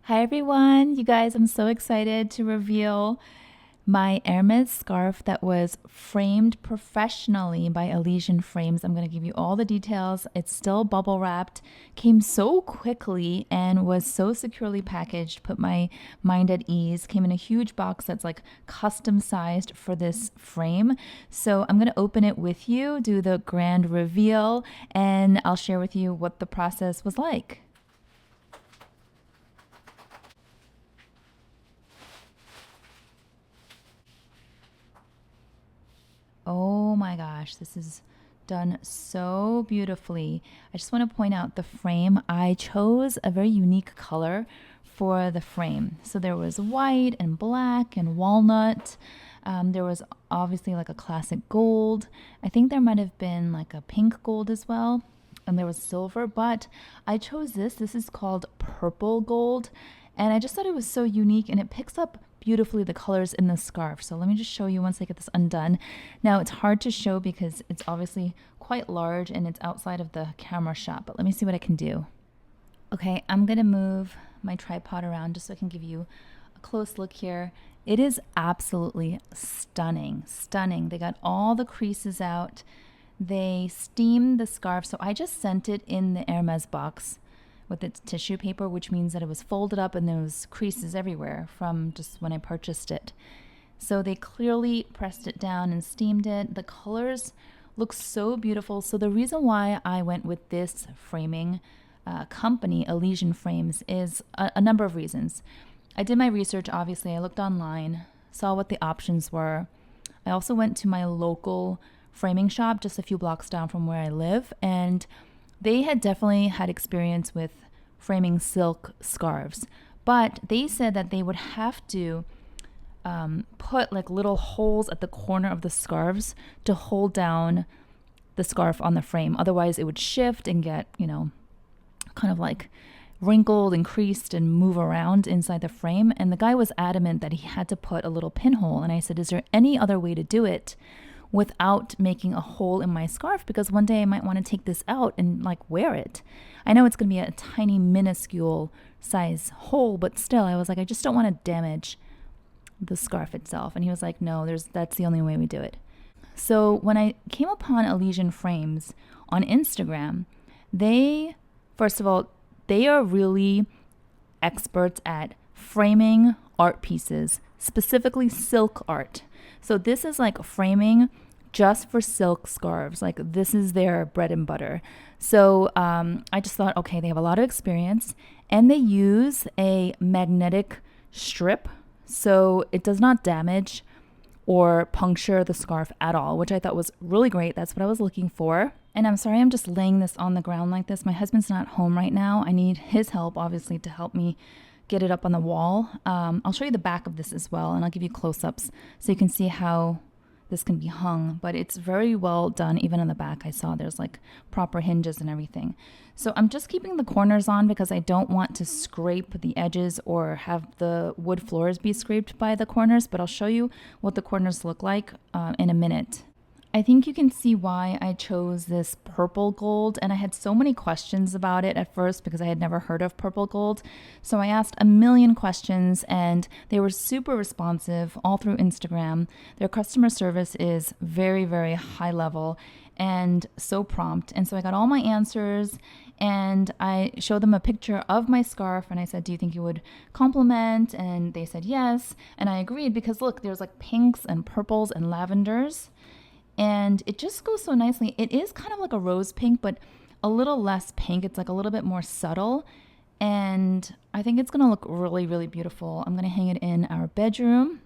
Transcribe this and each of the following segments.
Hi everyone, you guys, I'm so excited to reveal my Hermès scarf that was framed professionally by Elysian Frames. I'm going to give you all the details. It's still bubble wrapped, came so quickly and was so securely packaged, put my mind at ease. Came in a huge box that's like custom sized for this frame. So I'm going to open it with you, do the grand reveal, and I'll share with you what the process was like. Oh my gosh, this is done so beautifully. I just want to point out the frame. I chose a very unique color for the frame. So there was white and black and walnut. There was obviously like a classic gold. I think there might have been like a pink gold as well. And there was silver, but I chose this. This is called purple gold. And I just thought it was so unique and it picks up beautifully the colors in the scarf. So let me just show you once I get this undone. Now it's hard to show because it's obviously quite large and it's outside of the camera shot, but let me see what I can do. Okay, I'm gonna move my tripod around just so I can give you a close look here. It is absolutely stunning, stunning. They got all the creases out. They steamed the scarf. So I just sent it in the Hermes box with its tissue paper, which means that it was folded up and there was creases everywhere from just when I purchased it. So they clearly pressed it down and steamed it. The colors look so beautiful. So the reason why I went with this framing company, Elysian Frames, is a number of reasons. I did my research, obviously. I looked online, saw what the options were. I also went to my local framing shop just a few blocks down from where I live, and they had definitely had experience with framing silk scarves, but they said that they would have to put like little holes at the corner of the scarves to hold down the scarf on the frame. Otherwise, it would shift and get, kind of like wrinkled and creased and move around inside the frame. And the guy was adamant that he had to put a little pinhole. And I said, is there any other way to do it without making a hole in my scarf? Because one day I might want to take this out and like wear it. I know it's going to be a tiny minuscule size hole, but still I was like, I just don't want to damage the scarf itself. And he was like, no, that's the only way we do it. So when I came upon Elysian Frames on Instagram, first of all, they are really experts at framing art pieces, specifically silk art. So this is like framing just for silk scarves. Like this is their bread and butter. So I just thought, okay, they have a lot of experience and they use a magnetic strip so it does not damage or puncture the scarf at all, which I thought was really great. That's what I was looking for. And I'm sorry I'm just laying this on the ground like this. My husband's not home right now. I need his help, obviously, to help me get it up on the wall. I'll show you the back of this as well, and I'll give you close-ups so you can see how this can be hung. But it's very well done. Even on the back I saw there's like proper hinges and everything. So I'm just keeping the corners on because I don't want to scrape the edges or have the wood floors be scraped by the corners, but I'll show you what the corners look like in a minute. I think you can see why I chose this purple gold, and I had so many questions about it at first because I had never heard of purple gold. So I asked a million questions and they were super responsive all through Instagram. Their customer service is very, very high level and so prompt. And so I got all my answers and I showed them a picture of my scarf and I said, do you think you would compliment? And they said yes. And I agreed because look, there's like pinks and purples and lavenders. And it just goes so nicely. It is kind of like a rose pink, but a little less pink. It's like a little bit more subtle. And I think it's gonna look really, really beautiful. I'm gonna hang it in our bedroom.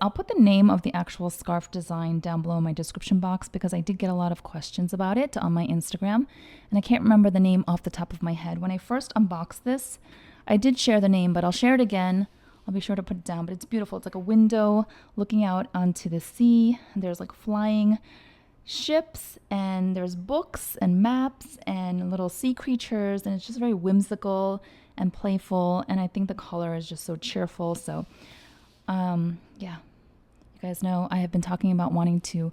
I'll put the name of the actual scarf design down below in my description box because I did get a lot of questions about it on my Instagram. And I can't remember the name off the top of my head. When I first unboxed this, I did share the name, but I'll share it again. I'll be sure to put it down, but it's beautiful. It's like a window looking out onto the sea. There's like flying ships and there's books and maps and little sea creatures, and it's just very whimsical and playful, and I think the color is just so cheerful. So yeah, you guys know I have been talking about wanting to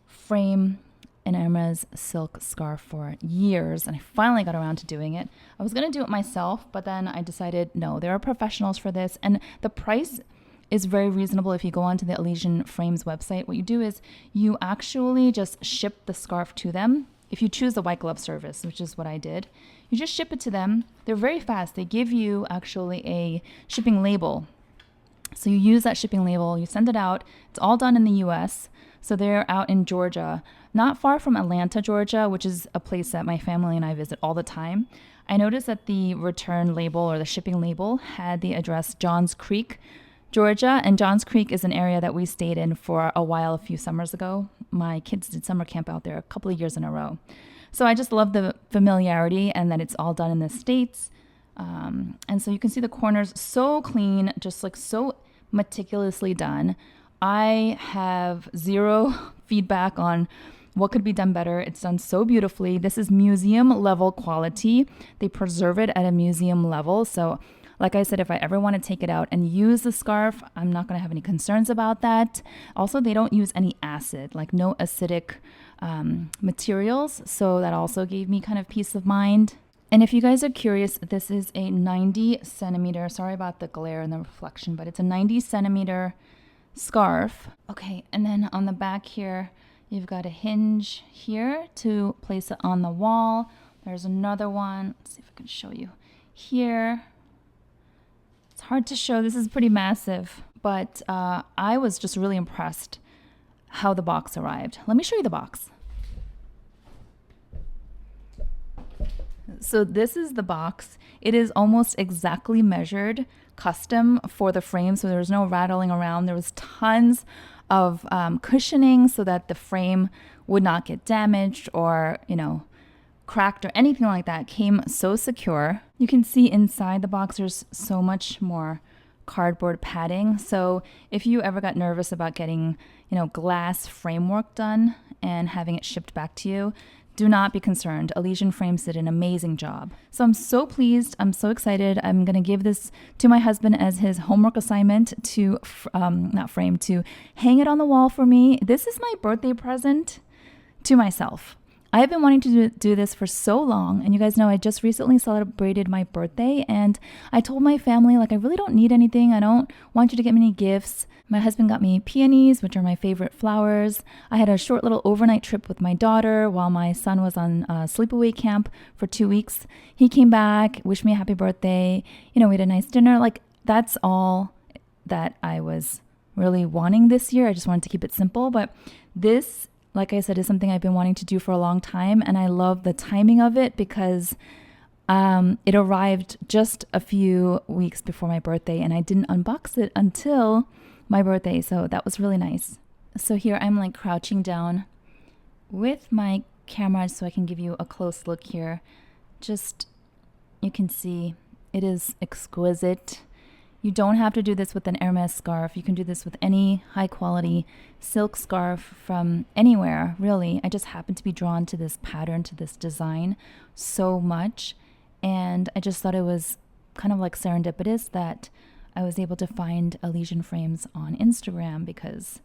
frame an Hermès silk scarf for years, and I finally got around to doing it. I was going to do it myself, but then I decided, no, there are professionals for this, and the price is very reasonable. If you go onto the Elysian Frames website, what you do is you actually just ship the scarf to them. If you choose the white glove service, which is what I did, you just ship it to them. They're very fast. They give you actually a shipping label. So you use that shipping label, you send it out. It's all done in the US. So they're out in Georgia, not far from Atlanta, Georgia, which is a place that my family and I visit all the time. I noticed that the return label or the shipping label had the address Johns Creek, Georgia, and Johns Creek is an area that we stayed in for a while a few summers ago. My kids did summer camp out there a couple of years in a row. So I just love the familiarity and that it's all done in the States. And so you can see the corners so clean, just like so meticulously done. I have zero feedback on what could be done better. It's done so beautifully. This is museum level quality. They preserve it at a museum level. So like I said, if I ever want to take it out and use the scarf, I'm not going to have any concerns about that. Also, they don't use any acid, like no acidic materials. So that also gave me kind of peace of mind. And if you guys are curious, this is a 90 centimeter, sorry about the glare and the reflection, but it's a 90 centimeter scarf. Okay, and then on the back here, you've got a hinge here to place it on the wall. There's another one. Let's see if I can show you here. It's hard to show. This is pretty massive, but I was just really impressed how the box arrived. Let me show you the box. So this is the box. It is almost exactly measured, custom for the frame. So there was no rattling around. There was tons of cushioning so that the frame would not get damaged or, cracked or anything like that. It came so secure. You can see inside the box there's so much more cardboard padding. So if you ever got nervous about getting, glass framework done and having it shipped back to you, do not be concerned. Elysian Frames did an amazing job. So I'm so pleased. I'm so excited. I'm going to give this to my husband as his homework assignment to, to hang it on the wall for me. This is my birthday present to myself. I've been wanting to do this for so long, and you guys know I just recently celebrated my birthday, and I told my family, I really don't need anything. I don't want you to get me any gifts. My husband got me peonies, which are my favorite flowers. I had a short little overnight trip with my daughter while my son was on sleepaway camp for 2 weeks. He came back, wished me a happy birthday. We had a nice dinner. That's all that I was really wanting this year. I just wanted to keep it simple, but this, like I said, is something I've been wanting to do for a long time, and I love the timing of it because it arrived just a few weeks before my birthday, and I didn't unbox it until my birthday, so that was really nice. So here I'm crouching down with my camera so I can give you a close look here. Just, you can see it is exquisite. You don't have to do this with an Hermès scarf. You can do this with any high quality silk scarf from anywhere, really. I just happened to be drawn to this pattern, to this design so much. And I just thought it was kind of serendipitous that I was able to find Elysian Frames on Instagram because,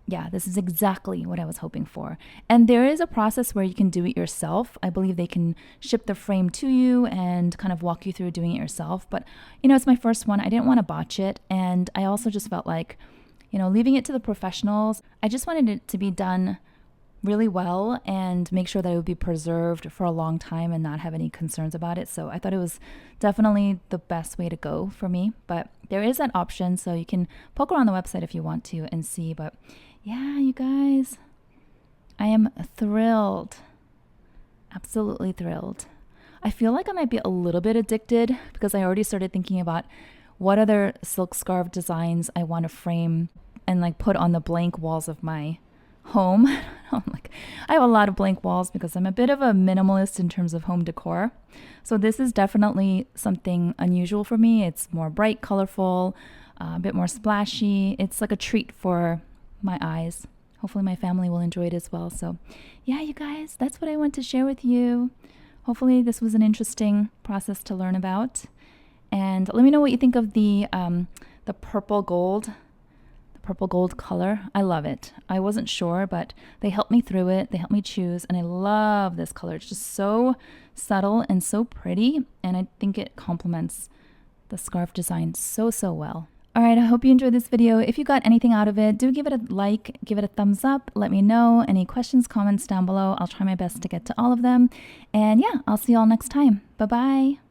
yeah, this is exactly what I was hoping for. And there is a process where you can do it yourself. I believe they can ship the frame to you and kind of walk you through doing it yourself. But, it's my first one. I didn't want to botch it. And I also just felt leaving it to the professionals. I just wanted it to be done really well and make sure that it would be preserved for a long time and not have any concerns about it. So I thought it was definitely the best way to go for me. But there is that option, so you can poke around the website if you want to and see. But yeah, you guys, I am thrilled. Absolutely thrilled. I feel like I might be a little bit addicted because I already started thinking about what other silk scarf designs I want to frame and put on the blank walls of my home. I have a lot of blank walls because I'm a bit of a minimalist in terms of home decor. So this is definitely something unusual for me. It's more bright, colorful, a bit more splashy. It's like a treat for my eyes. Hopefully my family will enjoy it as well. So yeah, you guys, that's what I want to share with you. Hopefully this was an interesting process to learn about. And let me know what you think of the purple gold purple gold color. I love it. I wasn't sure, but they helped me through it. They helped me choose, and I love this color. It's just so subtle and so pretty, and I think it complements the scarf design so well. All right, I hope you enjoyed this video. If you got anything out of it, do give it a like, give it a thumbs up. Let me know. Any questions, comments down below. I'll try my best to get to all of them. And yeah, I'll see you all next time. Bye-bye.